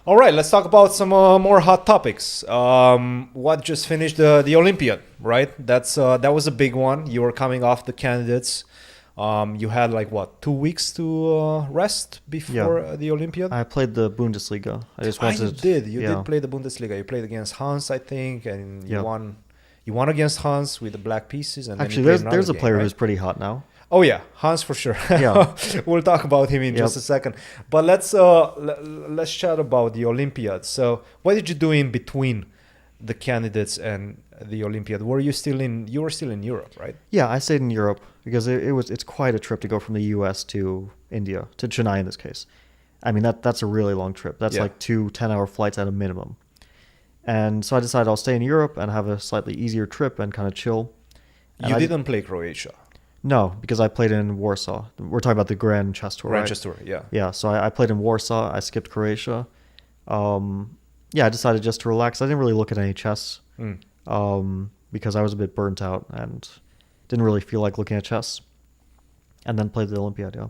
All right, let's talk about some more hot topics. What just finished the Olympiad, right? That was a big one. You were coming off the candidates. You had like what, 2 weeks to rest Yeah, before the Olympiad? I played the Bundesliga. I just You wanted, did. You yeah, did play the Bundesliga. You played against Hans, I think, and you yeah. won. You won against Hans with the black pieces, and then you Actually, played another there's a game, player right? who's pretty hot now. Oh yeah, Hans for sure. Yeah, We'll talk about him in yep. just a second. But let's chat about the Olympiad. So, what did you do in between the candidates and the Olympiad? You were still in Europe, right? Yeah, I stayed in Europe because it's quite a trip to go from the U.S. to India, to Chennai in this case. I mean, that's a really long trip. That's Yeah. like 2 10-hour flights at a minimum. And so I decided I'll stay in Europe and have a slightly easier trip and kind of chill. And You didn't play Croatia, No, because I played in Warsaw. We're talking about the Grand Chess Tour, right? Manchester, yeah. Yeah, so I played in Warsaw. I skipped Croatia. Yeah, I decided just to relax. I didn't really look at any chess Mm. because I was a bit burnt out and didn't really feel like looking at chess. And then played the Olympiad, yeah.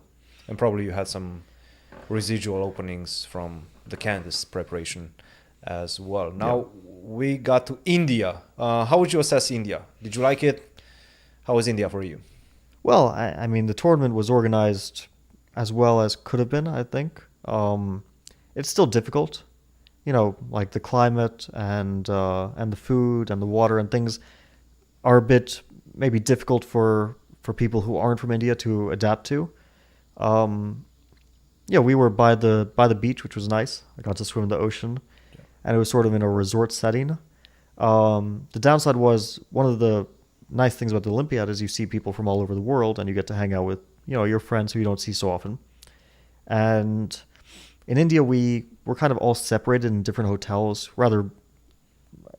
And probably you had some residual openings from the candidates preparation as well. Now we got to India. How would you assess India? Did you like it? How was India for you? Well, I mean, the tournament was organized as well as could have been, I think. It's still difficult, like the climate and the food and the water and things are a bit maybe difficult for people who aren't from India to adapt to. Yeah, we were by the beach, which was nice. I got to swim in the ocean, and it was sort of in a resort setting. The downside was one of the nice things about the Olympiad is you see people from all over the world, and you get to hang out with your friends who you don't see so often. And in India, we were kind of all separated in different hotels, rather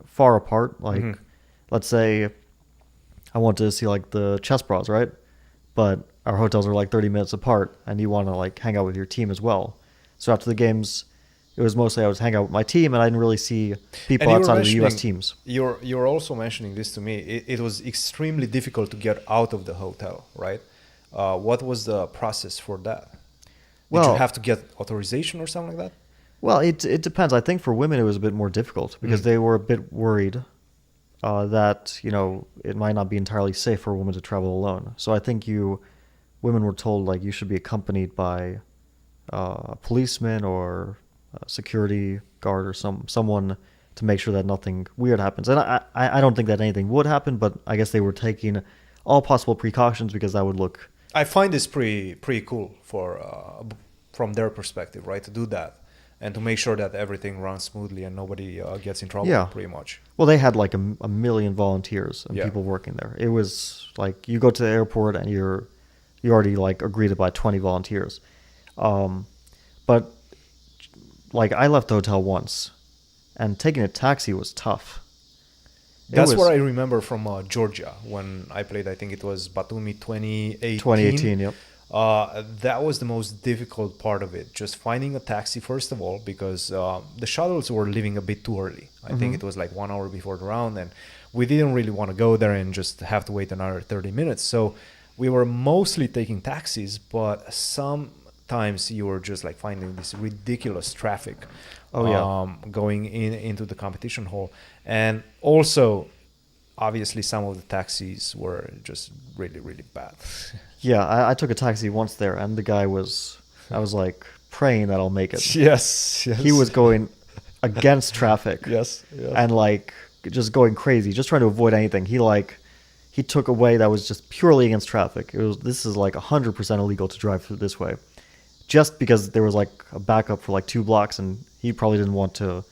far apart. Like, let's say I want to see like the chess bras, right? But our hotels are like 30 minutes apart, and you want to like hang out with your team as well. So after the games, it was mostly I was hanging out with my team, and I didn't really see people And you were outside of the U.S. mentioning, teams. you're also mentioning this to me. It was extremely difficult to get out of the hotel, right? What was the process for that? Did you Well, have to get authorization or something like that? well, it depends. I think for women it was a bit more difficult because they were a bit worried that it might not be entirely safe for a woman to travel alone. So I think women were told like you should be accompanied by a policeman or a security guard or someone to make sure that nothing weird happens. And I don't think that anything would happen, but I guess they were taking all possible precautions because that would look. I find this pretty cool from their perspective, right? To do that and to make sure that everything runs smoothly and nobody gets in trouble, Yeah. pretty much. Well, they had like a million volunteers and Yeah. people working there. It was like you go to the airport and you already like are greeted by 20 volunteers. But like I left the hotel once, and taking a taxi was tough. That's what I remember from Georgia when I played. I think it was Batumi 2018. 2018. Yep. That was the most difficult part of it. Just finding a taxi, first of all, because the shuttles were leaving a bit too early. I think it was like 1 hour before the round, and we didn't really want to go there and just have to wait another 30 minutes. So we were mostly taking taxis, but sometimes you were just like finding this ridiculous traffic Oh, yeah. going into the competition hall. And also, obviously, some of the taxis were just really, really bad. Yeah, I took a taxi once there, and I was like praying that I'll make it. Yes, yes. He was going against traffic. Yes, yes. And like just going crazy, just trying to avoid anything. He took a way that was just purely against traffic. This is like 100% illegal to drive through this way, just because there was like a backup for like 2 blocks, and he probably didn't want to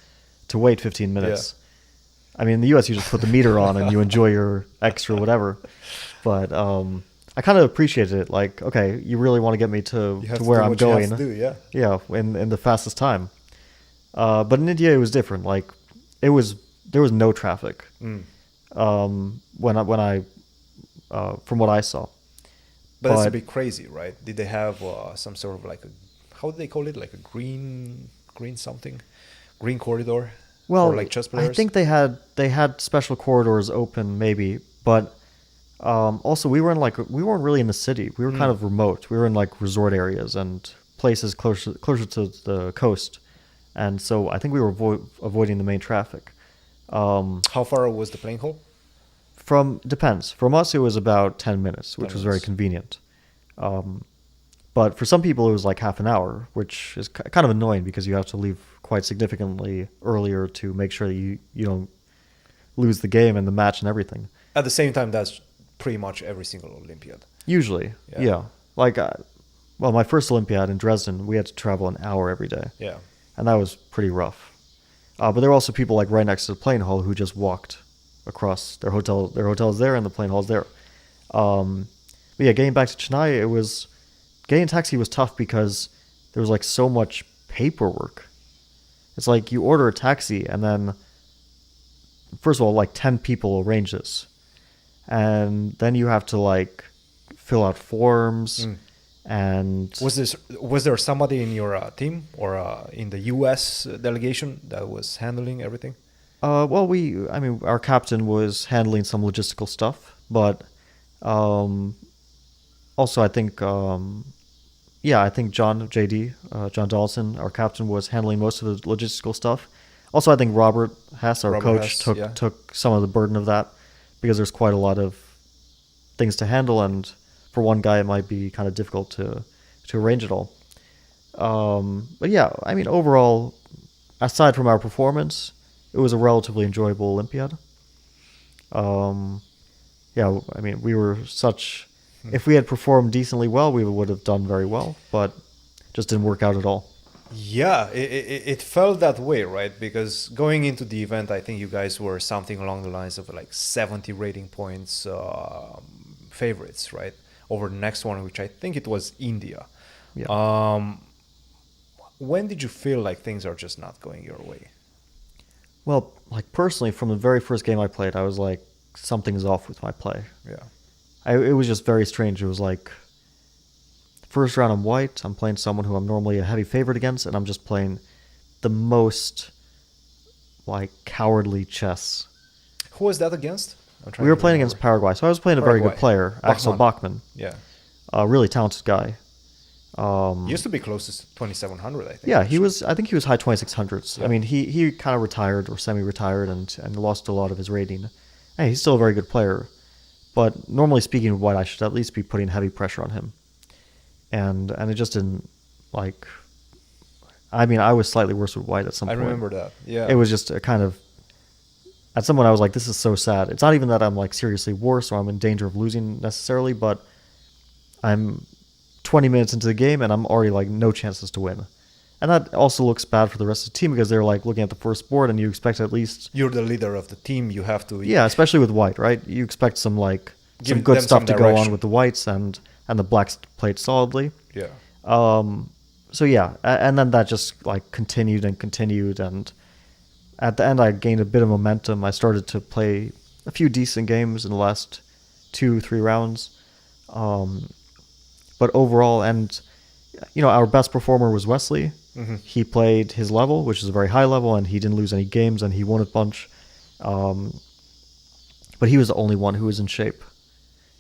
wait 15 minutes. I mean, in the U.S. you just put the meter on and you enjoy your extra whatever. But I kind of appreciated it. Like, okay, you really want to get me to where I'm going. Yeah. Yeah, in the fastest time. But in India it was different. Like, there was no traffic. When I from what I saw. But it's a bit crazy, right? Did they have some sort of like how do they call it? Like a green something? Green corridor Well, for like chess players? I think they had special corridors open maybe, but also we weren't really in the city. We were kind of remote. We were in like resort areas and places closer to the coast. and so I think we were avoiding the main traffic. How far was the playing hole? Depends. From us, it was about 10 minutes, which 10 was very minutes. convenient. But for some people, it was like half an hour, which is kind of annoying because you have to leave quite significantly earlier to make sure that you don't lose the game and the match and everything. At the same time, that's pretty much every single Olympiad. Usually, Yeah. yeah. Like, well, my first Olympiad in Dresden, we had to travel an hour every day, Yeah. and that was pretty rough. But there were also people like right next to the plane hall who just walked across their hotel. Their hotel's there, and the plane hall's there. But yeah, getting back to Chennai, getting a taxi was tough because there was like so much paperwork. It's like you order a taxi, and then first of all, like 10 people arrange this, and then you have to like fill out forms. And Was there somebody in your team or in the U.S. delegation that was handling everything? well, I mean, our captain was handling some logistical stuff, but also I think, I think John Donaldson, our captain, was handling most of the logistical stuff. Also, I think Robert Hess, our coach, took some of the burden of that because there's quite a lot of things to handle, and for one guy, it might be kind of difficult to arrange it all. But yeah, I mean, overall, aside from our performance, it was a relatively enjoyable Olympiad. Yeah, I mean, we were such. If we had performed decently well, we would have done very well, but just didn't work out at all. Yeah, it felt that way, right? Because going into the event, I think you guys were something along the lines of like 70 rating points favorites, right? Over the next one, which I think it was India. Yeah. When did you feel like things are just not going your way? Well, like personally, from the very first game I played, I was like, something's off with my play. Yeah. It was just very strange. It was like, first round I'm white, I'm playing someone who I'm normally a heavy favorite against, and I'm just playing the most, like, cowardly chess. Who was that against? We were playing against Paraguay, so I was playing a very good player, Axel Bachmann. Yeah. A really talented guy. He used to be closest to 2,700, I think. Yeah, I think he was high 2600s. Yeah. I mean, he kind of retired or semi-retired and lost a lot of his rating. Hey, he's still a very good player. But normally speaking, white, I should at least be putting heavy pressure on him. And it just didn't, like... I mean, I was slightly worse with white at some point. I remember that, yeah. It was just a kind of... At some point, I was like, this is so sad. It's not even that I'm, like, seriously worse or I'm in danger of losing necessarily, but I'm 20 minutes into the game and I'm already, like, no chances to win. And that also looks bad for the rest of the team because they're, like, looking at the first board and you expect at least... You're the leader of the team, you have to... Yeah, especially with white, right? You expect some, like, some good stuff to go on with the whites and the blacks played solidly. Yeah. So, yeah, and then that just, like, continued, and at the end I gained a bit of momentum. I started to play a few decent games in the last 2-3 rounds. But overall, and, you know, our best performer was Wesley. Mm-hmm. He played his level, which is a very high level, and he didn't lose any games, and he won a bunch. But he was the only one who was in shape.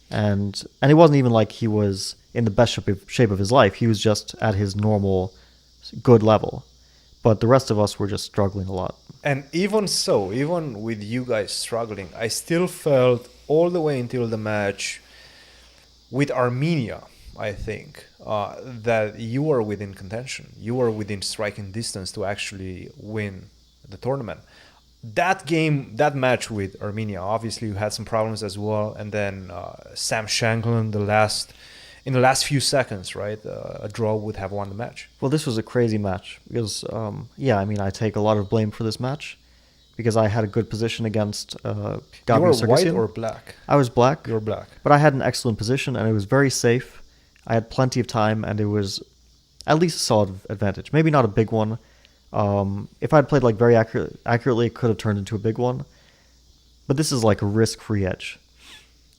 And it wasn't even like he was in the best shape of his life. He was just at his normal good level. But the rest of us were just struggling a lot. And even so, even with you guys struggling, I still felt all the way until the match with Armenia, I think, that you were within contention. You were within striking distance to actually win the tournament. That game, that match with Armenia, obviously you had some problems as well. And then Sam Shanklin, in the last few seconds, right? A draw would have won the match. Well, this was a crazy match because, I mean, I take a lot of blame for this match because I had a good position against Gabi Sargsyan. You were white or black? I was black. You were black. But I had an excellent position and it was very safe. I had plenty of time and it was at least a solid advantage. Maybe not a big one. If I'd played like very accurately, it could have turned into a big one. But this is like a risk-free edge.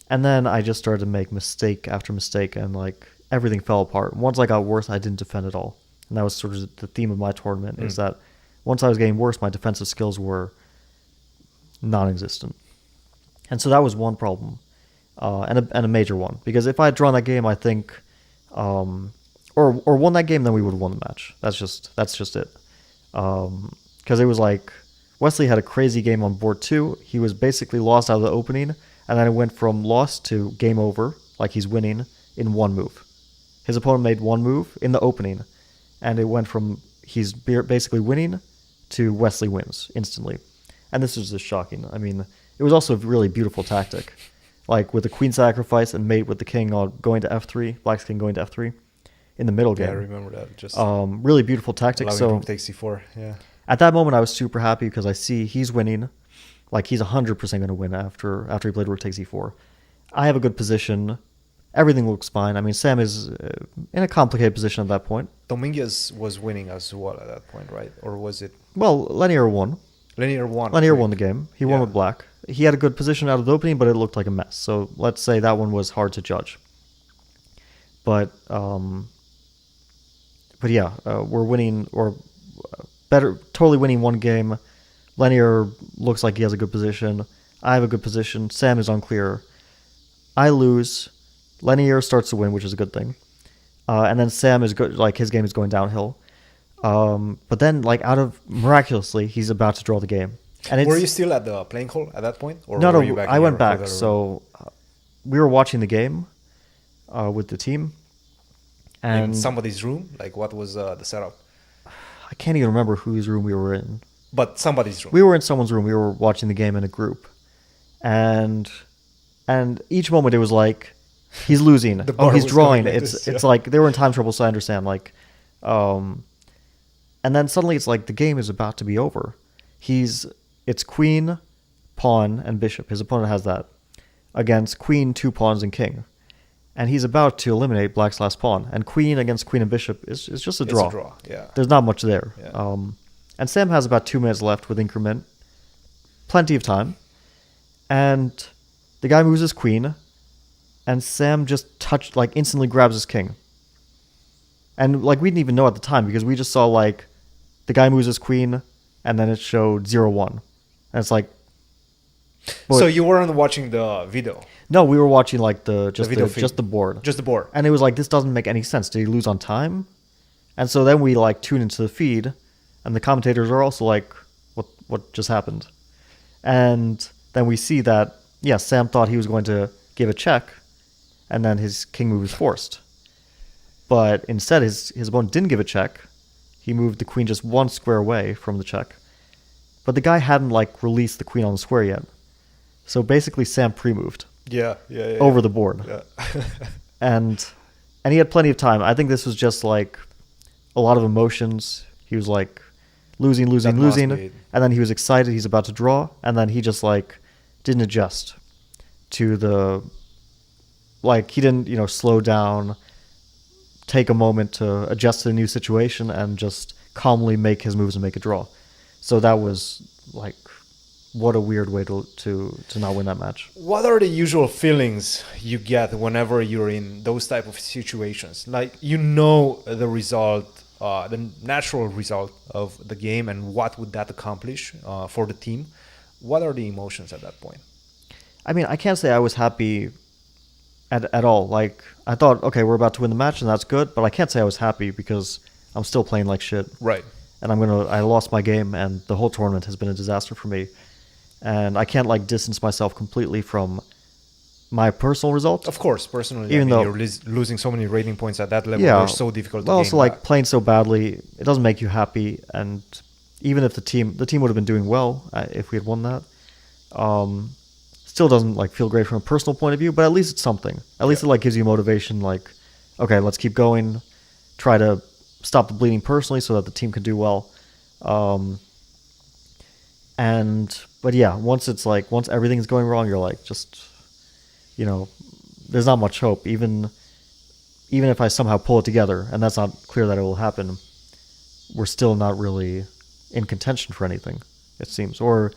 And then I just started to make mistake after mistake and like everything fell apart. Once I got worse, I didn't defend at all. And that was sort of the theme of my tournament is that once I was getting worse, my defensive skills were non-existent. And so that was one problem, and a major one. Because if I had drawn that game, I think, or won that game, then we would have won the match. That's just it. Because it was like Wesley had a crazy game on board 2. He was basically lost out of the opening, and then it went from lost to game over, like he's winning, in one move. His opponent made one move in the opening, and it went from he's basically winning to Wesley wins instantly. And this was just shocking. I mean, it was also a really beautiful tactic. Like with the queen sacrifice and mate with the king going to f3, black's king going to f3 in the middle game. Yeah, I remember that. Just really beautiful tactic. allowing So rook takes c4. Yeah. at that moment, I was super happy because I see he's winning. Like he's 100% going to win after he played rook takes e4. I have a good position. Everything looks fine. I mean, Sam is in a complicated position at that point. Dominguez was winning as well at that point, right? Or was it Well, Lenier won. Lenier won? Lenier won the game. He won Yeah. with black. He had a good position out of the opening, but it looked like a mess. So let's say that one was hard to judge. But yeah, we're winning or better, totally winning one game. Lenier looks like he has a good position. I have a good position. Sam is unclear. I lose. Lenier starts to win, which is a good thing. And then Sam is good. Like his game is going downhill. But then, like miraculously, he's about to draw the game. And Were you still at the playing hall at that point? Or no, were you back I in went your back. hotel room? So we were watching the game with the team. in And somebody's room? Like what was the setup? I can't even remember whose room we were in. But somebody's room. We were in someone's room. We were watching the game in a group. And each moment it was like, he's losing. The Oh, bar he's was drawing. going like It's this, like they were in time trouble, so I understand. Like, and then suddenly it's like the game is about to be over. It's queen, pawn, and bishop. His opponent has that against queen, 2 pawns, and king. And he's about to eliminate black's last pawn. And queen against queen and bishop is just a draw. It's a draw, yeah. There's not much there. Yeah. And Sam has about 2 minutes left with increment. Plenty of time. And the guy moves his queen. And Sam just instantly grabs his king. And like we didn't even know at the time because we just saw like the guy moves his queen and then it showed 0-1. And it's like, So you weren't watching the video? no, we were watching like Video feed. just the board. Just the board. And it was like, this doesn't make any sense. Did he lose on time? And so then we like tune into the feed and the commentators are also like, what just happened? And then we see that, yeah, Sam thought he was going to give a check and then his king move was forced. But instead his opponent didn't give a check. He moved the queen just 1 square away from the check. But the guy hadn't like released the queen on the square yet. So basically Sam pre-moved Yeah. over the board. Yeah. and he had plenty of time. I think this was just like a lot of emotions. He was like losing, That must be and it. then he was excited. He's about to draw, and then he just like didn't adjust to the he didn't slow down, take a moment to adjust to the new situation, and just calmly make his moves and make a draw. So that was like, what a weird way to not win that match. What are the usual feelings you get whenever you're in those type of situations? Like, the result, the natural result of the game, and what would that accomplish for the team? What are the emotions at that point? I mean, I can't say I was happy at all. Like, I thought, okay, we're about to win the match, and that's good, but I can't say I was happy because I'm still playing like shit. Right. And I lost my game, and the whole tournament has been a disaster for me. And I can't like distance myself completely from my personal results. Of course, personally, Even though you're losing so many rating points at that level, yeah, they're so difficult to but gain also like back. playing so badly, it doesn't make you happy. And even if the team would have been doing well if we had won that, still doesn't like feel great from a personal point of view. But at least it's something. At least it like gives you motivation. Like, okay, let's keep going. Try to stop the bleeding personally so that the team can do well. But yeah, once everything's going wrong, you're like, just, there's not much hope. Even if I somehow pull it together, and that's not clear that it will happen, we're still not really in contention for anything, it seems. Or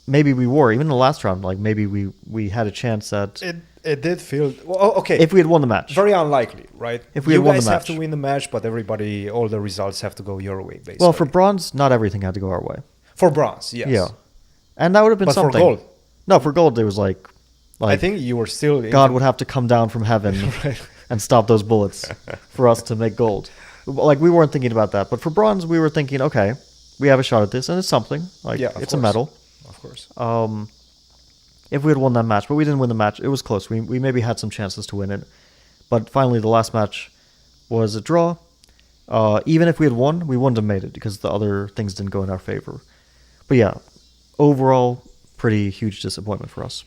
maybe we were, even in the last round, like maybe we had a chance at... It did feel... Well, okay. If we had won the match. Very unlikely, right? If we had won the You guys have match. to win the match, but all the results have to go your way, basically. Well, for bronze, not everything had to go our way. For bronze, yes. Yeah. And that would have been But for something. gold? No, for gold, it was like I think you were still... God would have to come down from heaven Right. and stop those bullets for us to make gold. Like we weren't thinking about that, but for bronze, we were thinking, okay, we have a shot at this, and it's something. Like Yeah, of it's a course. medal. Of course. If we had won that match, but we didn't win the match. It was close. We maybe had some chances to win it, but finally the last match was a draw. Even if we had won, we wouldn't have made it because the other things didn't go in our favor. But yeah, overall, pretty huge disappointment for us.